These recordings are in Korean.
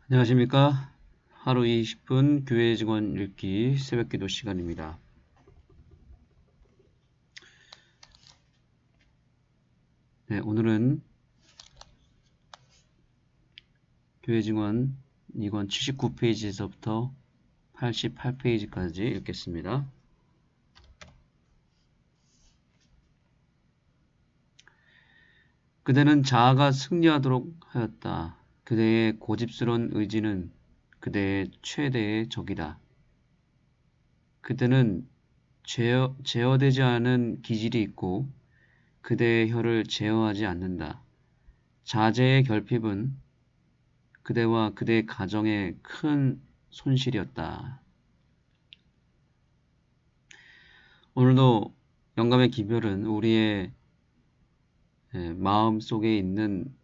안녕하십니까. 하루 20분 교회 직원 읽기 새벽 기도 시간입니다. 네, 오늘은 교회 직원 2권 79페이지에서부터 88페이지까지 읽겠습니다. 그대는 자아가 승리하도록 하였다. 그대의 고집스러운 의지는 그대의 최대의 적이다. 그대는 제어되지 않은 기질이 있고 그대의 혀를 제어하지 않는다. 자제의 결핍은 그대와 그대의 가정의 큰 손실이었다. 오늘도 영감의 기별은 우리의 마음 속에 있는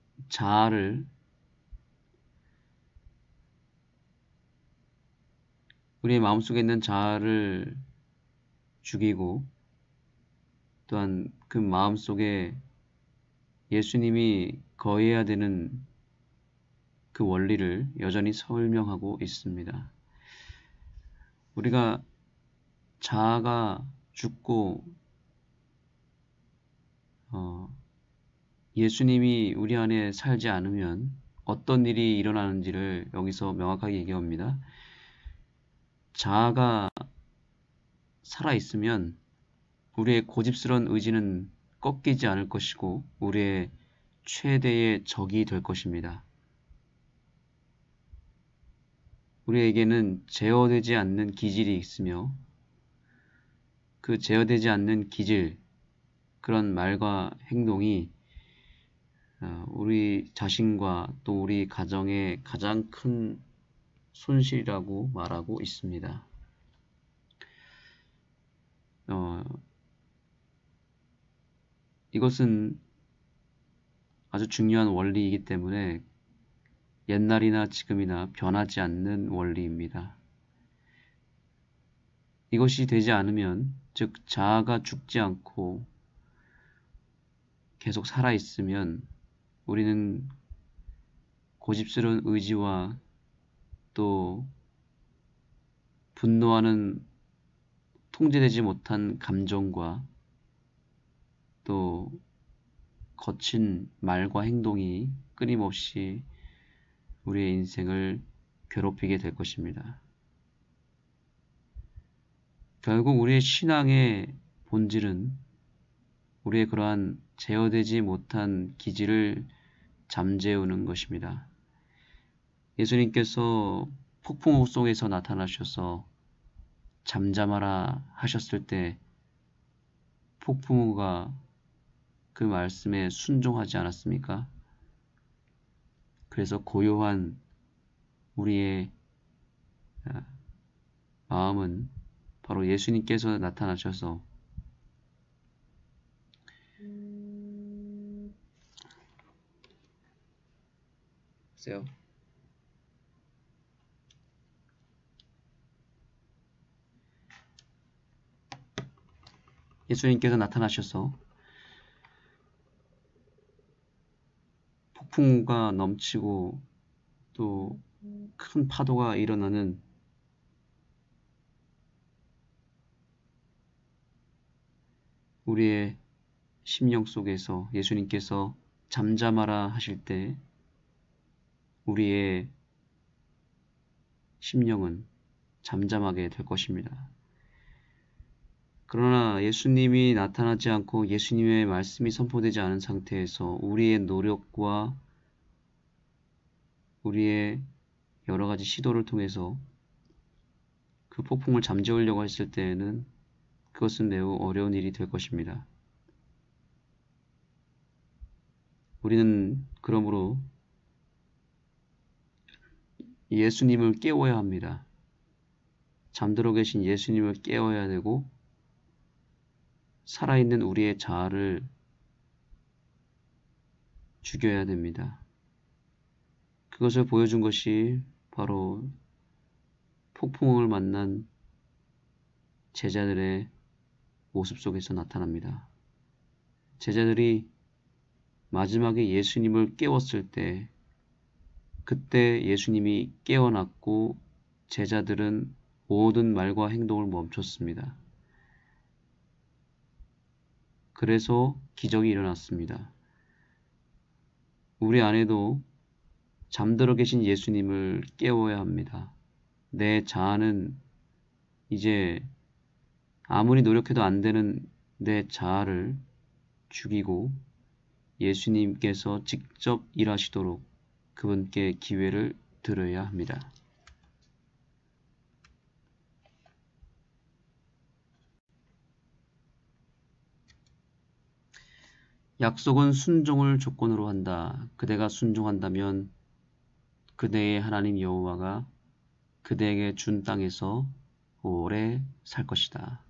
자아를 죽이고 또한 그 마음 속에 예수님이 거해야 되는 그 원리를 여전히 설명하고 있습니다. 우리가 자아가 죽고 예수님이 우리 안에 살지 않으면 어떤 일이 일어나는지를 여기서 명확하게 얘기합니다. 자아가 살아있으면 우리의 고집스러운 의지는 꺾이지 않을 것이고 우리의 최대의 적이 될 것입니다. 우리에게는 제어되지 않는 기질이 있으며 그 제어되지 않는 기질, 그런 말과 행동이 우리 자신과 또 우리 가정의 가장 큰 손실이라고 말하고 있습니다. 이것은 아주 중요한 원리이기 때문에 옛날이나 지금이나 변하지 않는 원리입니다. 이것이 되지 않으면, 즉 자아가 죽지 않고 계속 살아있으면 우리는 고집스러운 의지와 또 분노하는 통제되지 못한 감정과 또 거친 말과 행동이 끊임없이 우리의 인생을 괴롭히게 될 것입니다. 결국 우리의 신앙의 본질은 우리의 그러한 제어되지 못한 기질을 잠재우는 것입니다. 예수님께서 폭풍우 속에서 나타나셔서 잠잠하라 하셨을 때 폭풍우가 그 말씀에 순종하지 않았습니까? 그래서 고요한 우리의 마음은 바로 예수님께서 나타나셔서 보세요. 예수님께서 나타나셔서 폭풍우가 넘치고 또 큰 파도가 일어나는 우리의 심령 속에서 예수님께서 잠잠하라 하실 때 우리의 심령은 잠잠하게 될 것입니다. 그러나 예수님이 나타나지 않고 예수님의 말씀이 선포되지 않은 상태에서 우리의 노력과 우리의 여러 가지 시도를 통해서 그 폭풍을 잠재우려고 했을 때에는 그것은 매우 어려운 일이 될 것입니다. 우리는 그러므로 예수님을 깨워야 합니다. 잠들어 계신 예수님을 깨워야 되고 살아있는 우리의 자아를 죽여야 됩니다. 그것을 보여준 것이 바로 폭풍을 만난 제자들의 모습 속에서 나타납니다. 제자들이 마지막에 예수님을 깨웠을 때 그때 예수님이 깨어났고 제자들은 모든 말과 행동을 멈췄습니다. 그래서 기적이 일어났습니다. 우리 안에도 잠들어 계신 예수님을 깨워야 합니다. 내 자아는 이제 아무리 노력해도 안 되는 내 자아를 죽이고 예수님께서 직접 일하시도록 그분께 기회를 드려야 합니다. 약속은 순종을 조건으로 한다. 그대가 순종한다면 그대의 하나님 여호와가 그대에게 준 땅에서 오래 살 것이다.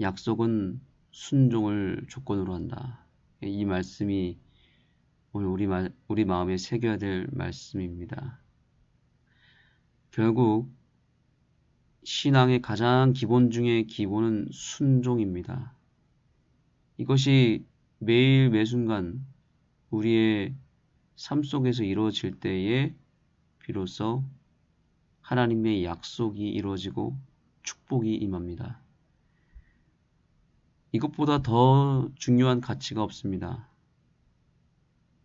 약속은 순종을 조건으로 한다. 이 말씀이 오늘 우리 마음에 새겨야 될 말씀입니다. 결국 신앙의 가장 기본 중의 기본은 순종입니다. 이것이 매일 매순간 우리의 삶 속에서 이루어질 때에 비로소 하나님의 약속이 이루어지고 축복이 임합니다. 이것보다 더 중요한 가치가 없습니다.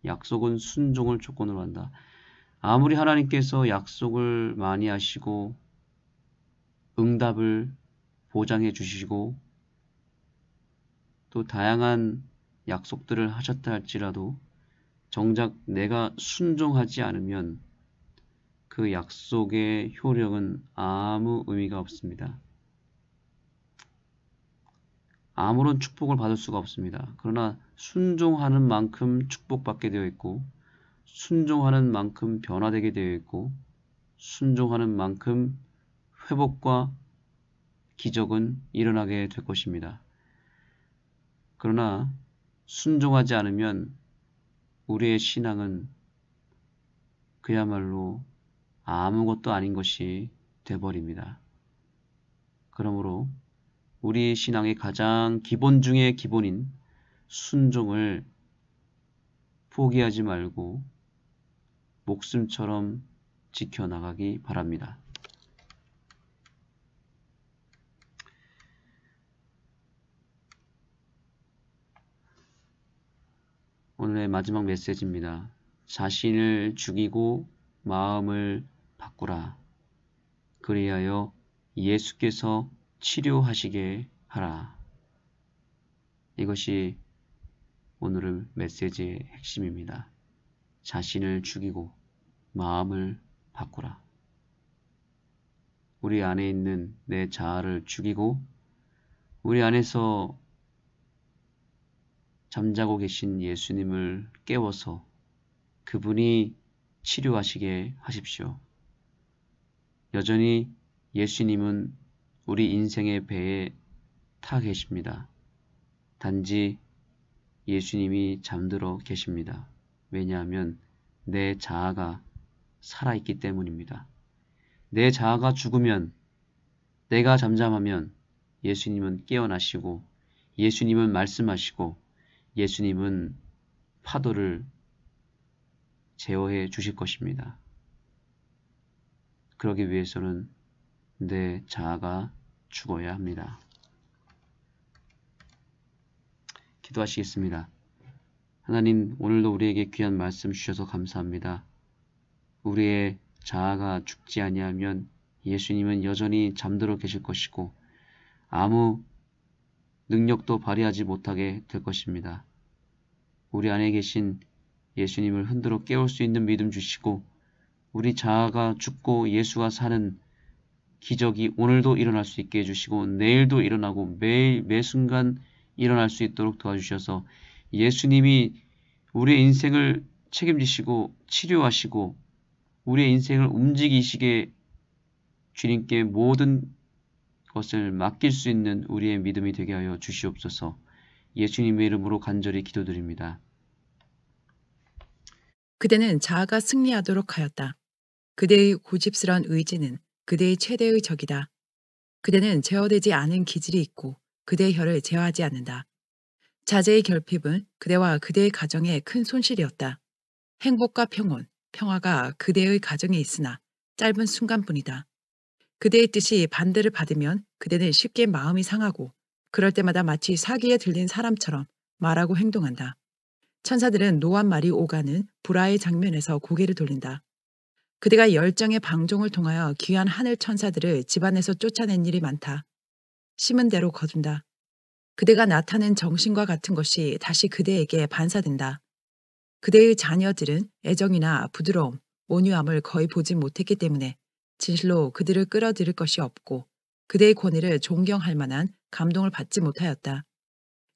약속은 순종을 조건으로 한다. 아무리 하나님께서 약속을 많이 하시고 응답을 보장해 주시고 또 다양한 약속들을 하셨다 할지라도 정작 내가 순종하지 않으면 그 약속의 효력은 아무 의미가 없습니다. 아무런 축복을 받을 수가 없습니다. 그러나 순종하는 만큼 축복받게 되어 있고 순종하는 만큼 변화되게 되어 있고 순종하는 만큼 회복과 기적은 일어나게 될 것입니다. 그러나 순종하지 않으면 우리의 신앙은 그야말로 아무것도 아닌 것이 되어버립니다. 그러므로 우리 신앙의 가장 기본 중의 기본인 순종을 포기하지 말고 목숨처럼 지켜나가기 바랍니다. 오늘의 마지막 메시지입니다. 자신을 죽이고 마음을 바꾸라. 그리하여 예수께서 치료하시게 하라. 이것이 오늘의 메시지의 핵심입니다. 자신을 죽이고 마음을 바꾸라. 우리 안에 있는 내 자아를 죽이고 우리 안에서 잠자고 계신 예수님을 깨워서 그분이 치료하시게 하십시오. 여전히 예수님은 우리 인생의 배에 타 계십니다. 단지 예수님이 잠들어 계십니다. 왜냐하면 내 자아가 살아있기 때문입니다. 내 자아가 죽으면, 내가 잠잠하면 예수님은 깨어나시고 예수님은 말씀하시고 예수님은 파도를 제어해 주실 것입니다. 그러기 위해서는 내 자아가 죽어야 합니다. 기도하시겠습니다. 하나님, 오늘도 우리에게 귀한 말씀 주셔서 감사합니다. 우리의 자아가 죽지 아니하면 예수님은 여전히 잠들어 계실 것이고 아무 능력도 발휘하지 못하게 될 것입니다. 우리 안에 계신 예수님을 흔들어 깨울 수 있는 믿음 주시고 우리 자아가 죽고 예수가 사는 기적이 오늘도 일어날 수 있게 해주시고 내일도 일어나고 매일 매순간 일어날 수 있도록 도와주셔서 예수님이 우리의 인생을 책임지시고 치료하시고 우리의 인생을 움직이시게 주님께 모든 것을 맡길 수 있는 우리의 믿음이 되게 하여 주시옵소서. 예수님의 이름으로 간절히 기도드립니다. 그대는 자아가 승리하도록 하였다. 그대의 고집스러운 의지는 그대의 최대의 적이다. 그대는 제어되지 않은 기질이 있고 그대의 혀를 제어하지 않는다. 자제의 결핍은 그대와 그대의 가정에 큰 손실이었다. 행복과 평온, 평화가 그대의 가정에 있으나 짧은 순간뿐이다. 그대의 뜻이 반대를 받으면 그대는 쉽게 마음이 상하고 그럴 때마다 마치 사기에 들린 사람처럼 말하고 행동한다. 천사들은 노한 말이 오가는 불화의 장면에서 고개를 돌린다. 그대가 열정의 방종을 통하여 귀한 하늘 천사들을 집안에서 쫓아낸 일이 많다. 심은 대로 거둔다. 그대가 나타낸 정신과 같은 것이 다시 그대에게 반사된다. 그대의 자녀들은 애정이나 부드러움, 온유함을 거의 보지 못했기 때문에 진실로 그들을 끌어들일 것이 없고 그대의 권위를 존경할 만한 감동을 받지 못하였다.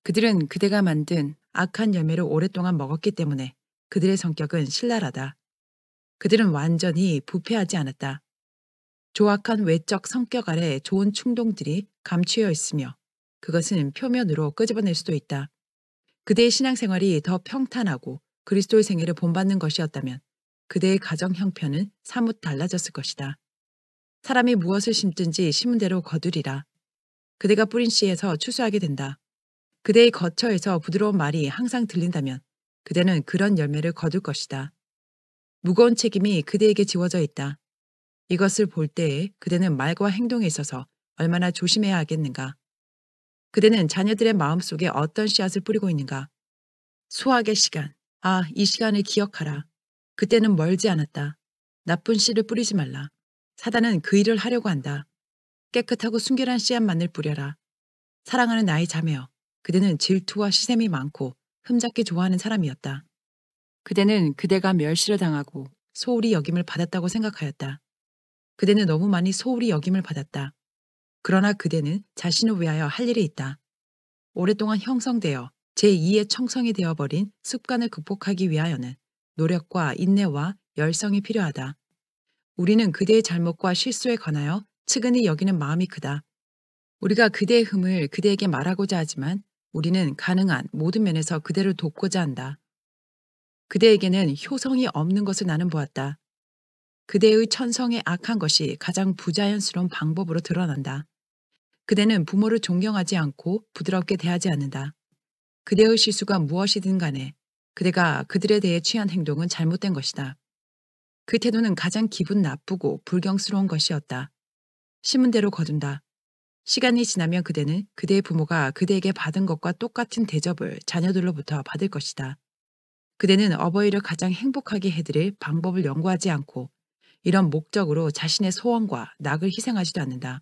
그들은 그대가 만든 악한 열매를 오랫동안 먹었기 때문에 그들의 성격은 신랄하다. 그들은 완전히 부패하지 않았다. 조악한 외적 성격 아래 좋은 충동들이 감추어 있으며 그것은 표면으로 끄집어낼 수도 있다. 그대의 신앙생활이 더 평탄하고 그리스도의 생애를 본받는 것이었다면 그대의 가정 형편은 사뭇 달라졌을 것이다. 사람이 무엇을 심든지 심은 대로 거두리라. 그대가 뿌린 씨에서 추수하게 된다. 그대의 거처에서 부드러운 말이 항상 들린다면 그대는 그런 열매를 거둘 것이다. 무거운 책임이 그대에게 지워져 있다. 이것을 볼 때에 그대는 말과 행동에 있어서 얼마나 조심해야 하겠는가. 그대는 자녀들의 마음속에 어떤 씨앗을 뿌리고 있는가. 수학의 시간. 이 시간을 기억하라. 그때는 멀지 않았다. 나쁜 씨를 뿌리지 말라. 사단은 그 일을 하려고 한다. 깨끗하고 순결한 씨앗만을 뿌려라. 사랑하는 나의 자매여. 그대는 질투와 시샘이 많고 흠잡기 좋아하는 사람이었다. 그대는 그대가 멸시를 당하고 소홀히 여김을 받았다고 생각하였다. 그대는 너무 많이 소홀히 여김을 받았다. 그러나 그대는 자신을 위하여 할 일이 있다. 오랫동안 형성되어 제2의 청성이 되어버린 습관을 극복하기 위하여는 노력과 인내와 열성이 필요하다. 우리는 그대의 잘못과 실수에 관하여 측은히 여기는 마음이 크다. 우리가 그대의 흠을 그대에게 말하고자 하지만 우리는 가능한 모든 면에서 그대를 돕고자 한다. 그대에게는 효성이 없는 것을 나는 보았다. 그대의 천성의 악한 것이 가장 부자연스러운 방법으로 드러난다. 그대는 부모를 존경하지 않고 부드럽게 대하지 않는다. 그대의 실수가 무엇이든 간에 그대가 그들에 대해 취한 행동은 잘못된 것이다. 그 태도는 가장 기분 나쁘고 불경스러운 것이었다. 심은 대로 거둔다. 시간이 지나면 그대는 그대의 부모가 그대에게 받은 것과 똑같은 대접을 자녀들로부터 받을 것이다. 그대는 어버이를 가장 행복하게 해드릴 방법을 연구하지 않고 이런 목적으로 자신의 소원과 낙을 희생하지도 않는다.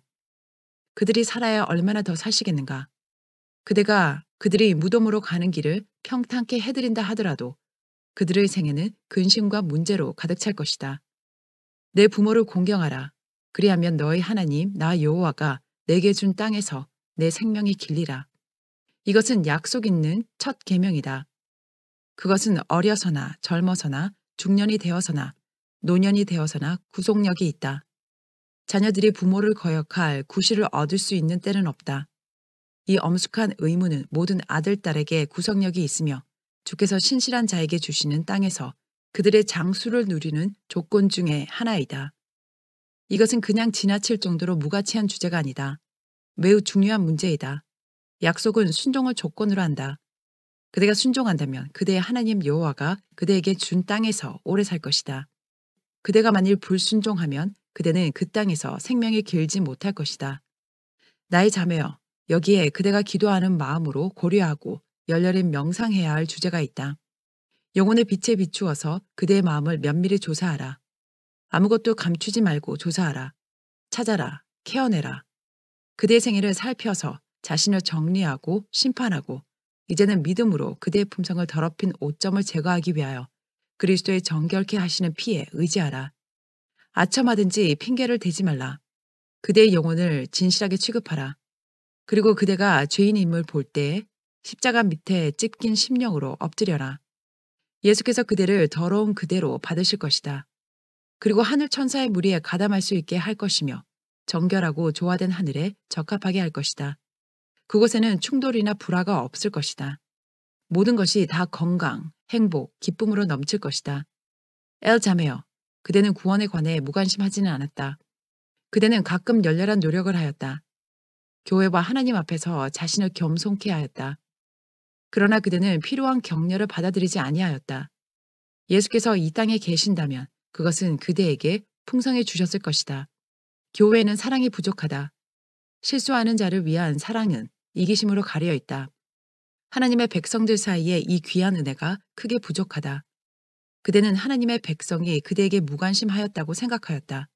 그들이 살아야 얼마나 더 사시겠는가. 그대가 그들이 무덤으로 가는 길을 평탄케 해드린다 하더라도 그들의 생애는 근심과 문제로 가득 찰 것이다. 내 부모를 공경하라. 그리하면 너의 하나님 나 여호와가 내게 준 땅에서 내 생명이 길리라. 이것은 약속 있는 첫 계명이다. 그것은 어려서나 젊어서나 중년이 되어서나 노년이 되어서나 구속력이 있다. 자녀들이 부모를 거역할 구실을 얻을 수 있는 때는 없다. 이 엄숙한 의무는 모든 아들, 딸에게 구속력이 있으며 주께서 신실한 자에게 주시는 땅에서 그들의 장수를 누리는 조건 중에 하나이다. 이것은 그냥 지나칠 정도로 무가치한 주제가 아니다. 매우 중요한 문제이다. 약속은 순종을 조건으로 한다. 그대가 순종한다면 그대의 하나님 여호와가 그대에게 준 땅에서 오래 살 것이다. 그대가 만일 불순종하면 그대는 그 땅에서 생명이 길지 못할 것이다. 나의 자매여, 여기에 그대가 기도하는 마음으로 고려하고 열렬히 명상해야 할 주제가 있다. 영혼의 빛에 비추어서 그대의 마음을 면밀히 조사하라. 아무것도 감추지 말고 조사하라. 찾아라. 케어내라. 그대의 생애를 살펴서 자신을 정리하고 심판하고 이제는 믿음으로 그대의 품성을 더럽힌 오점을 제거하기 위하여 그리스도의 정결케 하시는 피에 의지하라. 아첨하든지 핑계를 대지 말라. 그대의 영혼을 진실하게 취급하라. 그리고 그대가 죄인임을 볼 때 십자가 밑에 찢긴 심령으로 엎드려라. 예수께서 그대를 더러운 그대로 받으실 것이다. 그리고 하늘 천사의 무리에 가담할 수 있게 할 것이며 정결하고 조화된 하늘에 적합하게 할 것이다. 그곳에는 충돌이나 불화가 없을 것이다. 모든 것이 다 건강, 행복, 기쁨으로 넘칠 것이다. 엘 자매여, 그대는 구원에 관해 무관심하지는 않았다. 그대는 가끔 열렬한 노력을 하였다. 교회와 하나님 앞에서 자신을 겸손케 하였다. 그러나 그대는 필요한 격려를 받아들이지 아니하였다. 예수께서 이 땅에 계신다면 그것은 그대에게 풍성해 주셨을 것이다. 교회에는 사랑이 부족하다. 실수하는 자를 위한 사랑은 이기심으로 가려 있다. 하나님의 백성들 사이에 이 귀한 은혜가 크게 부족하다. 그대는 하나님의 백성이 그대에게 무관심하였다고 생각하였다.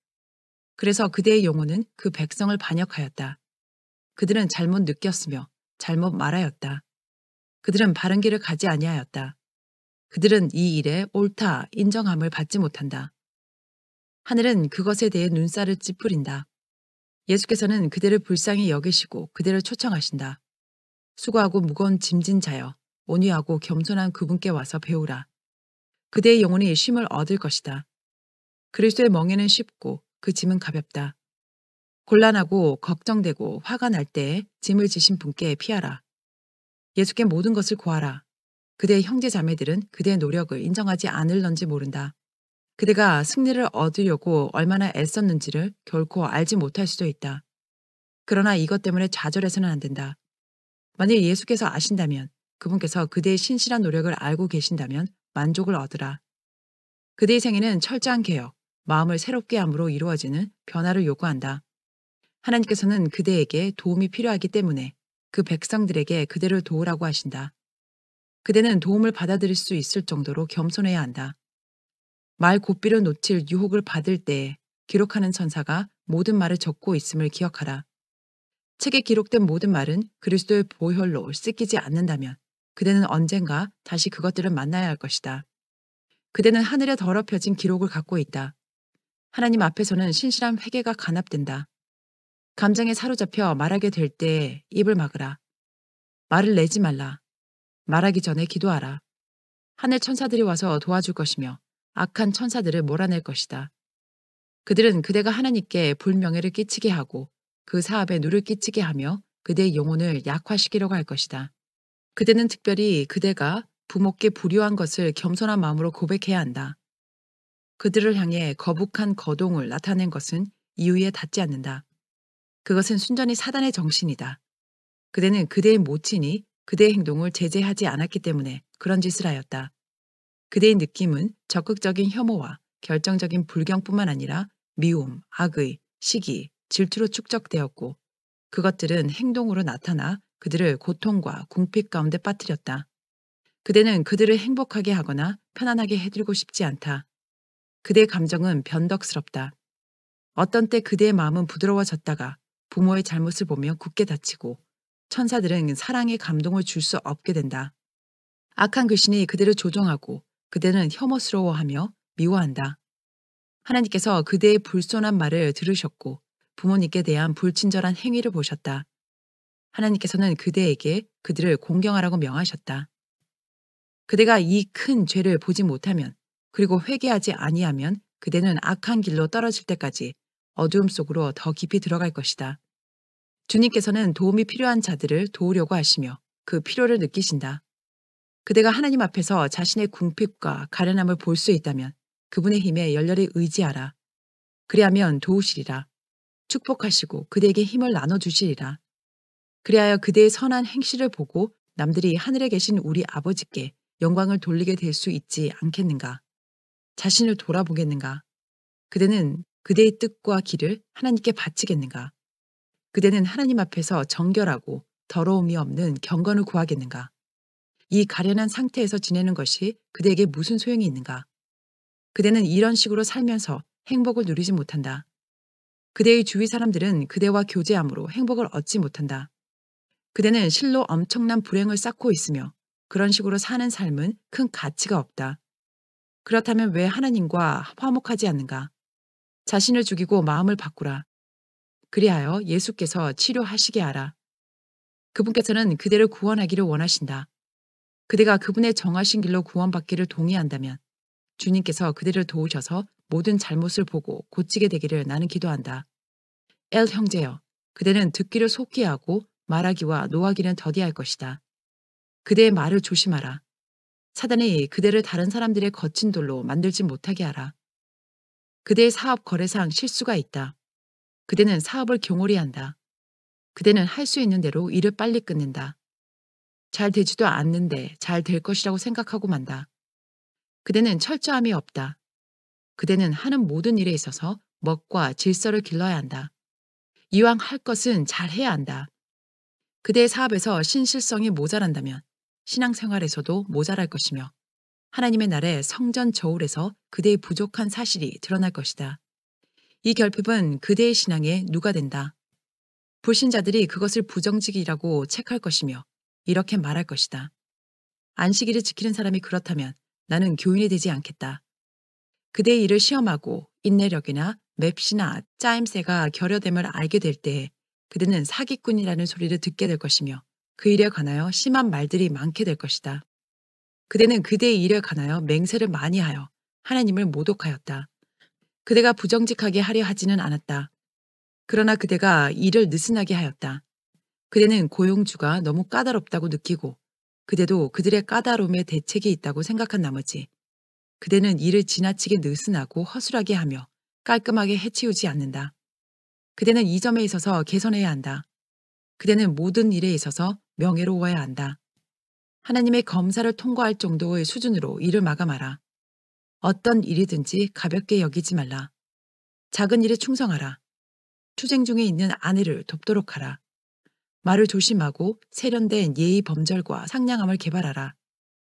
그래서 그대의 영혼은 그 백성을 반역하였다. 그들은 잘못 느꼈으며 잘못 말하였다. 그들은 바른 길을 가지 아니하였다. 그들은 이 일에 옳다 인정함을 받지 못한다. 하늘은 그것에 대해 눈살을 찌푸린다. 예수께서는 그대를 불쌍히 여기시고 그대를 초청하신다. 수고하고 무거운 짐진 자여 온유하고 겸손한 그분께 와서 배우라. 그대의 영혼이 쉼을 얻을 것이다. 그리스도의 멍에는 쉽고 그 짐은 가볍다. 곤란하고 걱정되고 화가 날 때에 짐을 지신 분께 피하라. 예수께 모든 것을 구하라. 그대의 형제 자매들은 그대의 노력을 인정하지 않을런지 모른다. 그대가 승리를 얻으려고 얼마나 애썼는지를 결코 알지 못할 수도 있다. 그러나 이것 때문에 좌절해서는 안 된다. 만일 예수께서 아신다면, 그분께서 그대의 신실한 노력을 알고 계신다면 만족을 얻으라. 그대의 생애는 철저한 개혁, 마음을 새롭게 함으로 이루어지는 변화를 요구한다. 하나님께서는 그대에게 도움이 필요하기 때문에 그 백성들에게 그대를 도우라고 하신다. 그대는 도움을 받아들일 수 있을 정도로 겸손해야 한다. 말 고삐를 놓칠 유혹을 받을 때에 기록하는 천사가 모든 말을 적고 있음을 기억하라. 책에 기록된 모든 말은 그리스도의 보혈로 씻기지 않는다면 그대는 언젠가 다시 그것들을 만나야 할 것이다. 그대는 하늘에 더럽혀진 기록을 갖고 있다. 하나님 앞에서는 신실한 회개가 간합된다. 감정에 사로잡혀 말하게 될 때에 입을 막으라. 말을 내지 말라. 말하기 전에 기도하라. 하늘 천사들이 와서 도와줄 것이며 악한 천사들을 몰아낼 것이다. 그들은 그대가 하나님께 불명예를 끼치게 하고 그 사업에 누를 끼치게 하며 그대의 영혼을 약화시키려고 할 것이다. 그대는 특별히 그대가 부모께 불효한 것을 겸손한 마음으로 고백해야 한다. 그들을 향해 거북한 거동을 나타낸 것은 이유에 닿지 않는다. 그것은 순전히 사단의 정신이다. 그대는 그대의 모친이 그대의 행동을 제재하지 않았기 때문에 그런 짓을 하였다. 그대의 느낌은 적극적인 혐오와 결정적인 불경뿐만 아니라 미움, 악의, 시기, 질투로 축적되었고 그것들은 행동으로 나타나 그들을 고통과 궁핍 가운데 빠뜨렸다. 그대는 그들을 행복하게 하거나 편안하게 해드리고 싶지 않다. 그대의 감정은 변덕스럽다. 어떤 때 그대의 마음은 부드러워졌다가 부모의 잘못을 보며 굳게 닫히고 천사들은 사랑의 감동을 줄 수 없게 된다. 악한 귀신이 그대를 조종하고 그대는 혐오스러워하며 미워한다. 하나님께서 그대의 불손한 말을 들으셨고 부모님께 대한 불친절한 행위를 보셨다. 하나님께서는 그대에게 그들을 공경하라고 명하셨다. 그대가 이 큰 죄를 보지 못하면 그리고 회개하지 아니하면 그대는 악한 길로 떨어질 때까지 어두움 속으로 더 깊이 들어갈 것이다. 주님께서는 도움이 필요한 자들을 도우려고 하시며 그 필요를 느끼신다. 그대가 하나님 앞에서 자신의 궁핍과 가련함을 볼 수 있다면 그분의 힘에 열렬히 의지하라. 그리하면 도우시리라. 축복하시고 그대에게 힘을 나눠주시리라. 그리하여 그대의 선한 행실을 보고 남들이 하늘에 계신 우리 아버지께 영광을 돌리게 될 수 있지 않겠는가? 자신을 돌아보겠는가? 그대는 그대의 뜻과 길을 하나님께 바치겠는가? 그대는 하나님 앞에서 정결하고 더러움이 없는 경건을 구하겠는가? 이 가련한 상태에서 지내는 것이 그대에게 무슨 소용이 있는가? 그대는 이런 식으로 살면서 행복을 누리지 못한다. 그대의 주위 사람들은 그대와 교제함으로 행복을 얻지 못한다. 그대는 실로 엄청난 불행을 쌓고 있으며 그런 식으로 사는 삶은 큰 가치가 없다. 그렇다면 왜 하나님과 화목하지 않는가? 자신을 죽이고 마음을 바꾸라. 그리하여 예수께서 치료하시게 하라. 그분께서는 그대를 구원하기를 원하신다. 그대가 그분의 정하신 길로 구원받기를 동의한다면 주님께서 그대를 도우셔서 모든 잘못을 보고 고치게 되기를 나는 기도한다. 엘 형제여, 그대는 듣기를 속히 하고 말하기와 노하기는 더디할 것이다. 그대의 말을 조심하라. 사단이 그대를 다른 사람들의 거친 돌로 만들지 못하게 하라. 그대의 사업 거래상 실수가 있다. 그대는 사업을 경홀히 한다. 그대는 할 수 있는 대로 일을 빨리 끝낸다. 잘 되지도 않는데 잘 될 것이라고 생각하고 만다. 그대는 철저함이 없다. 그대는 하는 모든 일에 있어서 멋과 질서를 길러야 한다. 이왕 할 것은 잘 해야 한다. 그대의 사업에서 신실성이 모자란다면 신앙생활에서도 모자랄 것이며 하나님의 날에 성전 저울에서 그대의 부족한 사실이 드러날 것이다. 이 결핍은 그대의 신앙에 누가 된다. 불신자들이 그것을 부정직이라고 책할 것이며 이렇게 말할 것이다. 안식일을 지키는 사람이 그렇다면 나는 교인이 되지 않겠다. 그대의 일을 시험하고 인내력이나 맵시나 짜임새가 결여됨을 알게 될 때에 그대는 사기꾼이라는 소리를 듣게 될 것이며 그 일에 관하여 심한 말들이 많게 될 것이다. 그대는 그대의 일에 관하여 맹세를 많이 하여 하나님을 모독하였다. 그대가 부정직하게 하려 하지는 않았다. 그러나 그대가 일을 느슨하게 하였다. 그대는 고용주가 너무 까다롭다고 느끼고 그대도 그들의 까다로움에 대책이 있다고 생각한 나머지 그대는 일을 지나치게 느슨하고 허술하게 하며 깔끔하게 해치우지 않는다. 그대는 이 점에 있어서 개선해야 한다. 그대는 모든 일에 있어서 명예로워야 한다. 하나님의 검사를 통과할 정도의 수준으로 일을 마감하라. 어떤 일이든지 가볍게 여기지 말라. 작은 일에 충성하라. 투쟁 중에 있는 아내를 돕도록 하라. 말을 조심하고 세련된 예의 범절과 상냥함을 개발하라.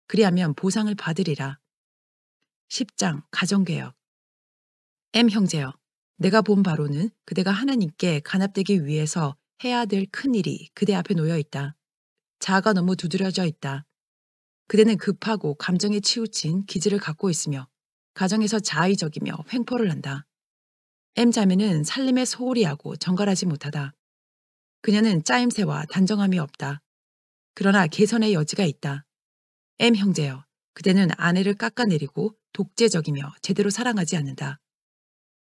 그리하면 보상을 받으리라. 10장 가정개혁. M 형제여, 내가 본 바로는 그대가 하나님께 간합되기 위해서 해야 될 큰 일이 그대 앞에 놓여 있다. 자아가 너무 두드러져 있다. 그대는 급하고 감정에 치우친 기질을 갖고 있으며 가정에서 자의적이며 횡포를 한다. M 자매는 살림에 소홀히 하고 정갈하지 못하다. 그녀는 짜임새와 단정함이 없다. 그러나 개선의 여지가 있다. M 형제여, 그대는 아내를 깎아내리고 독재적이며 제대로 사랑하지 않는다.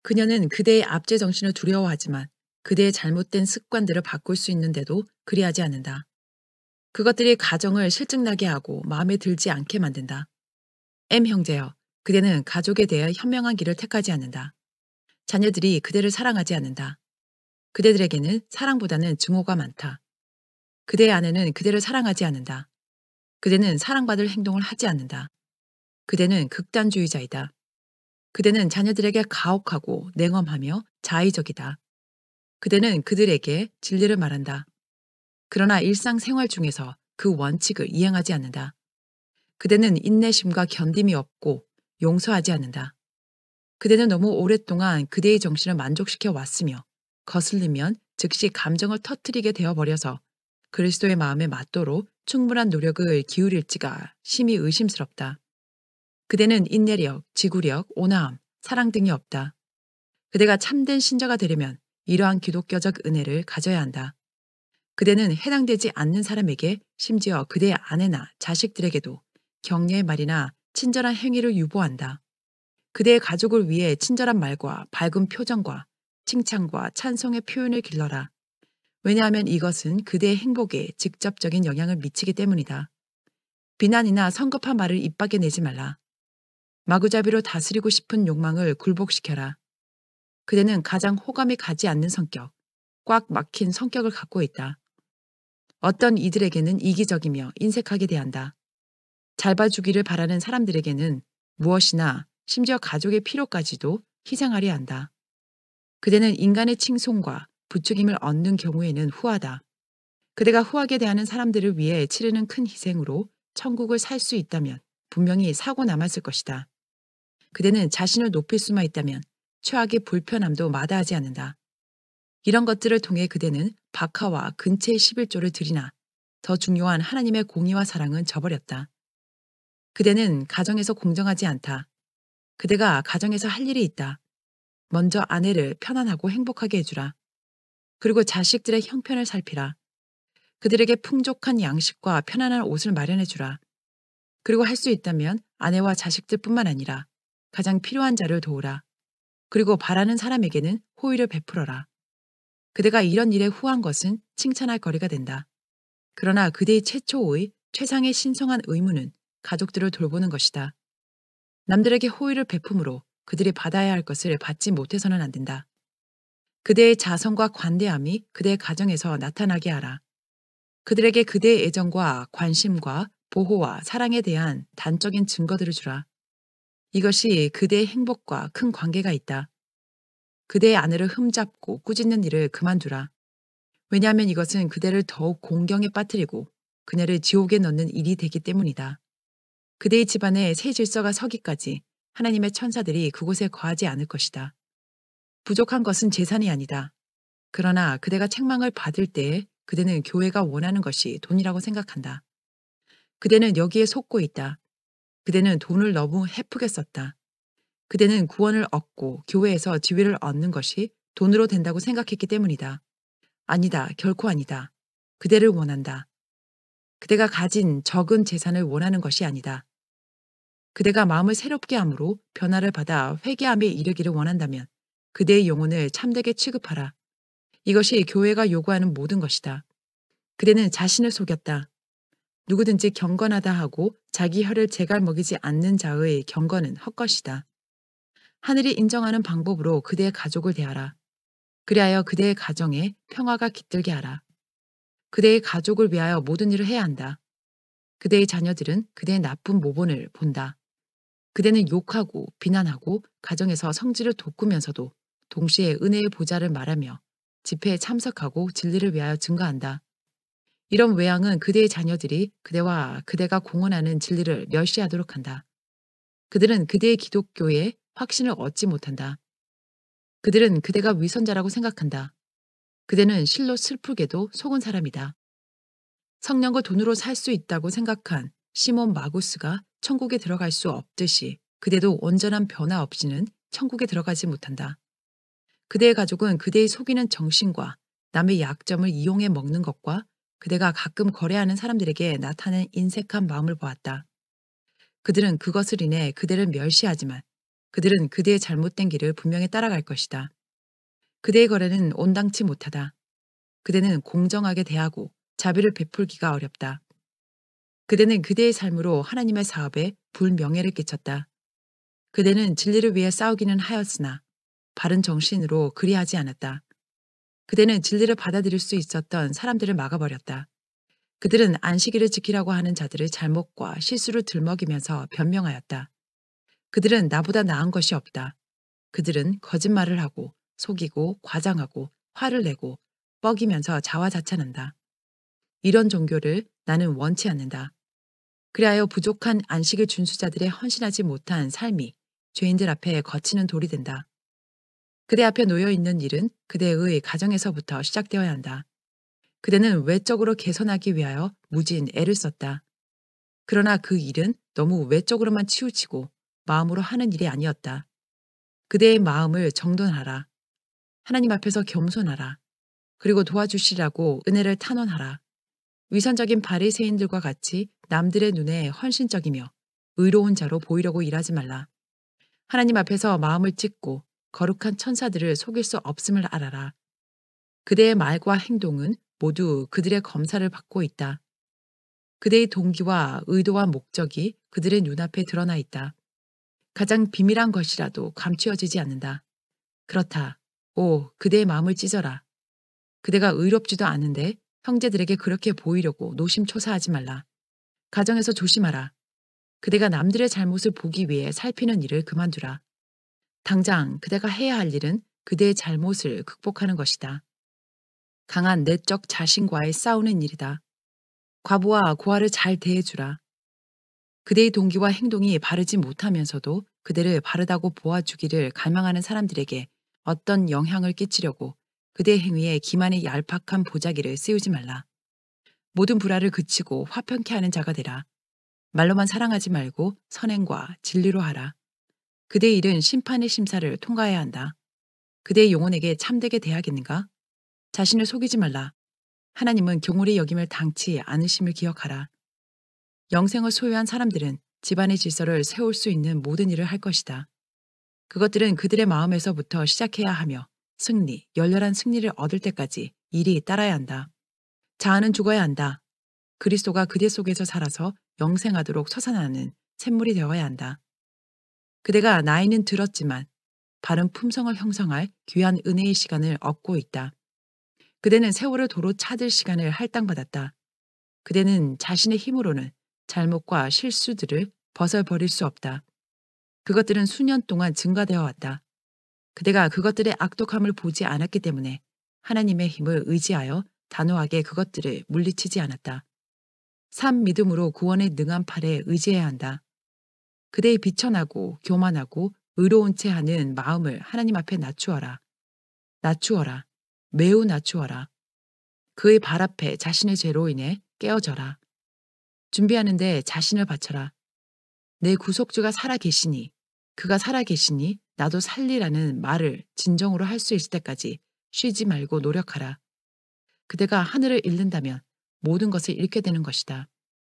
그녀는 그대의 압제 정신을 두려워하지만 그대의 잘못된 습관들을 바꿀 수 있는데도 그리하지 않는다. 그것들이 가정을 실증나게 하고 마음에 들지 않게 만든다. M 형제여, 그대는 가족에 대해 현명한 길을 택하지 않는다. 자녀들이 그대를 사랑하지 않는다. 그대들에게는 사랑보다는 증오가 많다. 그대의 아내는 그대를 사랑하지 않는다. 그대는 사랑받을 행동을 하지 않는다. 그대는 극단주의자이다. 그대는 자녀들에게 가혹하고 냉엄하며 자의적이다. 그대는 그들에게 진리를 말한다. 그러나 일상생활 중에서 그 원칙을 이행하지 않는다. 그대는 인내심과 견딤이 없고 용서하지 않는다. 그대는 너무 오랫동안 그대의 정신을 만족시켜 왔으며 거슬리면 즉시 감정을 터뜨리게 되어버려서 그리스도의 마음에 맞도록 충분한 노력을 기울일지가 심히 의심스럽다. 그대는 인내력, 지구력, 온화함, 사랑 등이 없다. 그대가 참된 신자가 되려면 이러한 기독교적 은혜를 가져야 한다. 그대는 해당되지 않는 사람에게 심지어 그대의 아내나 자식들에게도 격려의 말이나 친절한 행위를 유보한다. 그대의 가족을 위해 친절한 말과 밝은 표정과 칭찬과 찬송의 표현을 길러라. 왜냐하면 이것은 그대의 행복에 직접적인 영향을 미치기 때문이다. 비난이나 성급한 말을 입 밖에 내지 말라. 마구잡이로 다스리고 싶은 욕망을 굴복시켜라. 그대는 가장 호감이 가지 않는 성격, 꽉 막힌 성격을 갖고 있다. 어떤 이들에게는 이기적이며 인색하게 대한다. 잘 봐주기를 바라는 사람들에게는 무엇이나 심지어 가족의 필요까지도 희생하려 한다. 그대는 인간의 칭송과 부추김을 얻는 경우에는 후하다. 그대가 후하게 대하는 사람들을 위해 치르는 큰 희생으로 천국을 살 수 있다면 분명히 사고 남았을 것이다. 그대는 자신을 높일 수만 있다면 최악의 불편함도 마다하지 않는다. 이런 것들을 통해 그대는 박하와 근체의 11조를 드리나 더 중요한 하나님의 공의와 사랑은 저버렸다. 그대는 가정에서 공정하지 않다. 그대가 가정에서 할 일이 있다. 먼저 아내를 편안하고 행복하게 해주라. 그리고 자식들의 형편을 살피라. 그들에게 풍족한 양식과 편안한 옷을 마련해주라. 그리고 할 수 있다면 아내와 자식들뿐만 아니라 가장 필요한 자를 도우라. 그리고 바라는 사람에게는 호의를 베풀어라. 그대가 이런 일에 후한 것은 칭찬할 거리가 된다. 그러나 그대의 최초의 최상의 신성한 의무는 가족들을 돌보는 것이다. 남들에게 호의를 베품으로 그들이 받아야 할 것을 받지 못해서는 안 된다. 그대의 자성과 관대함이 그대의 가정에서 나타나게 하라. 그들에게 그대의 애정과 관심과 보호와 사랑에 대한 단적인 증거들을 주라. 이것이 그대의 행복과 큰 관계가 있다. 그대의 아내를 흠잡고 꾸짖는 일을 그만두라. 왜냐하면 이것은 그대를 더욱 공경에 빠뜨리고 그녀를 지옥에 넣는 일이 되기 때문이다. 그대의 집안에 새 질서가 서기까지 하나님의 천사들이 그곳에 거하지 않을 것이다. 부족한 것은 재산이 아니다. 그러나 그대가 책망을 받을 때에 그대는 교회가 원하는 것이 돈이라고 생각한다. 그대는 여기에 속고 있다. 그대는 돈을 너무 헤프게 썼다. 그대는 구원을 얻고 교회에서 지위를 얻는 것이 돈으로 된다고 생각했기 때문이다. 아니다. 결코 아니다. 그대를 원한다. 그대가 가진 적은 재산을 원하는 것이 아니다. 그대가 마음을 새롭게 함으로 변화를 받아 회개함에 이르기를 원한다면 그대의 영혼을 참되게 취급하라. 이것이 교회가 요구하는 모든 것이다. 그대는 자신을 속였다. 누구든지 경건하다 하고 자기 혀를 제갈 먹이지 않는 자의 경건은 헛것이다. 하늘이 인정하는 방법으로 그대의 가족을 대하라. 그리하여 그대의 가정에 평화가 깃들게 하라. 그대의 가족을 위하여 모든 일을 해야 한다. 그대의 자녀들은 그대의 나쁜 모본을 본다. 그대는 욕하고 비난하고 가정에서 성질을 돋구면서도 동시에 은혜의 보좌를 말하며 집회에 참석하고 진리를 위하여 증거한다. 이런 외양은 그대의 자녀들이 그대와 그대가 공언하는 진리를 멸시하도록 한다. 그들은 그대의 기독교에 확신을 얻지 못한다. 그들은 그대가 위선자라고 생각한다. 그대는 실로 슬프게도 속은 사람이다. 성령과 돈으로 살 수 있다고 생각한 시몬 마구스가 천국에 들어갈 수 없듯이 그대도 온전한 변화 없이는 천국에 들어가지 못한다. 그대의 가족은 그대의 속이는 정신과 남의 약점을 이용해 먹는 것과 그대가 가끔 거래하는 사람들에게 나타낸 인색한 마음을 보았다. 그들은 그것을 인해 그대를 멸시하지만 그들은 그대의 잘못된 길을 분명히 따라갈 것이다. 그대의 거래는 온당치 못하다. 그대는 공정하게 대하고 자비를 베풀기가 어렵다. 그대는 그대의 삶으로 하나님의 사업에 불명예를 끼쳤다. 그대는 진리를 위해 싸우기는 하였으나 바른 정신으로 그리하지 않았다. 그대는 진리를 받아들일 수 있었던 사람들을 막아버렸다. 그들은 안식일을 지키라고 하는 자들의 잘못과 실수를 들먹이면서 변명하였다. 그들은 나보다 나은 것이 없다. 그들은 거짓말을 하고 속이고 과장하고 화를 내고 뻐기면서 자화자찬한다. 이런 종교를 나는 원치 않는다. 그리하여 부족한 안식일 준수자들의 헌신하지 못한 삶이 죄인들 앞에 거치는 돌이 된다. 그대 앞에 놓여 있는 일은 그대의 가정에서부터 시작되어야 한다. 그대는 외적으로 개선하기 위하여 무진 애를 썼다. 그러나 그 일은 너무 외적으로만 치우치고 마음으로 하는 일이 아니었다. 그대의 마음을 정돈하라. 하나님 앞에서 겸손하라. 그리고 도와주시라고 은혜를 탄원하라. 위선적인 바리새인들과 같이 남들의 눈에 헌신적이며 의로운 자로 보이려고 일하지 말라. 하나님 앞에서 마음을 찢고 거룩한 천사들을 속일 수 없음을 알아라. 그대의 말과 행동은 모두 그들의 검사를 받고 있다. 그대의 동기와 의도와 목적이 그들의 눈앞에 드러나 있다. 가장 비밀한 것이라도 감추어지지 않는다. 그렇다. 오, 그대의 마음을 찢어라. 그대가 의롭지도 않은데 형제들에게 그렇게 보이려고 노심초사하지 말라. 가정에서 조심하라. 그대가 남들의 잘못을 보기 위해 살피는 일을 그만두라. 당장 그대가 해야 할 일은 그대의 잘못을 극복하는 것이다. 강한 내적 자신과의 싸우는 일이다. 과부와 고아를 잘 대해주라. 그대의 동기와 행동이 바르지 못하면서도 그대를 바르다고 보아주기를 갈망하는 사람들에게 어떤 영향을 끼치려고 그대의 행위에 기만의 얄팍한 보자기를 씌우지 말라. 모든 불화를 그치고 화평케 하는 자가 되라. 말로만 사랑하지 말고 선행과 진리로 하라. 그대의 일은 심판의 심사를 통과해야 한다. 그대의 영혼에게 참되게 대하겠는가? 자신을 속이지 말라. 하나님은 경홀히 여김을 당치 않으심을 기억하라. 영생을 소유한 사람들은 집안의 질서를 세울 수 있는 모든 일을 할 것이다. 그것들은 그들의 마음에서부터 시작해야 하며 승리, 열렬한 승리를 얻을 때까지 일이 따라야 한다. 자아는 죽어야 한다. 그리스도가 그대 속에서 살아서 영생하도록 솟아나는 샘물이 되어야 한다. 그대가 나이는 들었지만 바른 품성을 형성할 귀한 은혜의 시간을 얻고 있다. 그대는 세월을 도로 찾을 시간을 할당받았다. 그대는 자신의 힘으로는 잘못과 실수들을 벗어버릴 수 없다. 그것들은 수년 동안 증가되어 왔다. 그대가 그것들의 악독함을 보지 않았기 때문에 하나님의 힘을 의지하여 단호하게 그것들을 물리치지 않았다. 산 믿음으로 구원에 능한 팔에 의지해야 한다. 그대의 비천하고 교만하고 의로운 채 하는 마음을 하나님 앞에 낮추어라. 낮추어라. 매우 낮추어라. 그의 발 앞에 자신의 죄로 인해 깨어져라. 준비하는데 자신을 바쳐라. 내 구속주가 살아계시니, 그가 살아계시니 나도 살리라는 말을 진정으로 할 수 있을 때까지 쉬지 말고 노력하라. 그대가 하늘을 잃는다면 모든 것을 잃게 되는 것이다.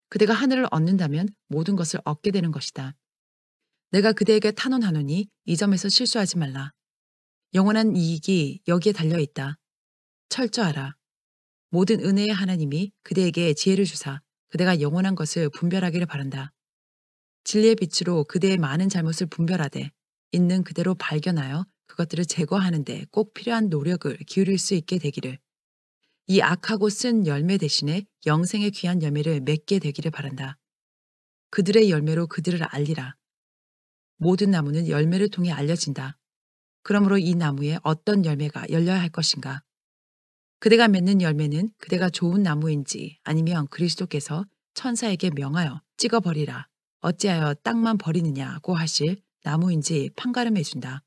그대가 하늘을 얻는다면 모든 것을 얻게 되는 것이다. 내가 그대에게 탄원하노니 이 점에서 실수하지 말라. 영원한 이익이 여기에 달려 있다. 철저하라. 모든 은혜의 하나님이 그대에게 지혜를 주사 그대가 영원한 것을 분별하기를 바란다. 진리의 빛으로 그대의 많은 잘못을 분별하되 있는 그대로 발견하여 그것들을 제거하는 데 꼭 필요한 노력을 기울일 수 있게 되기를. 이 악하고 쓴 열매 대신에 영생의 귀한 열매를 맺게 되기를 바란다. 그들의 열매로 그들을 알리라. 모든 나무는 열매를 통해 알려진다. 그러므로 이 나무에 어떤 열매가 열려야 할 것인가? 그대가 맺는 열매는 그대가 좋은 나무인지 아니면 그리스도께서 천사에게 명하여 찍어버리라. 어찌하여 땅만 버리느냐고 하실 나무인지 판가름해 준다.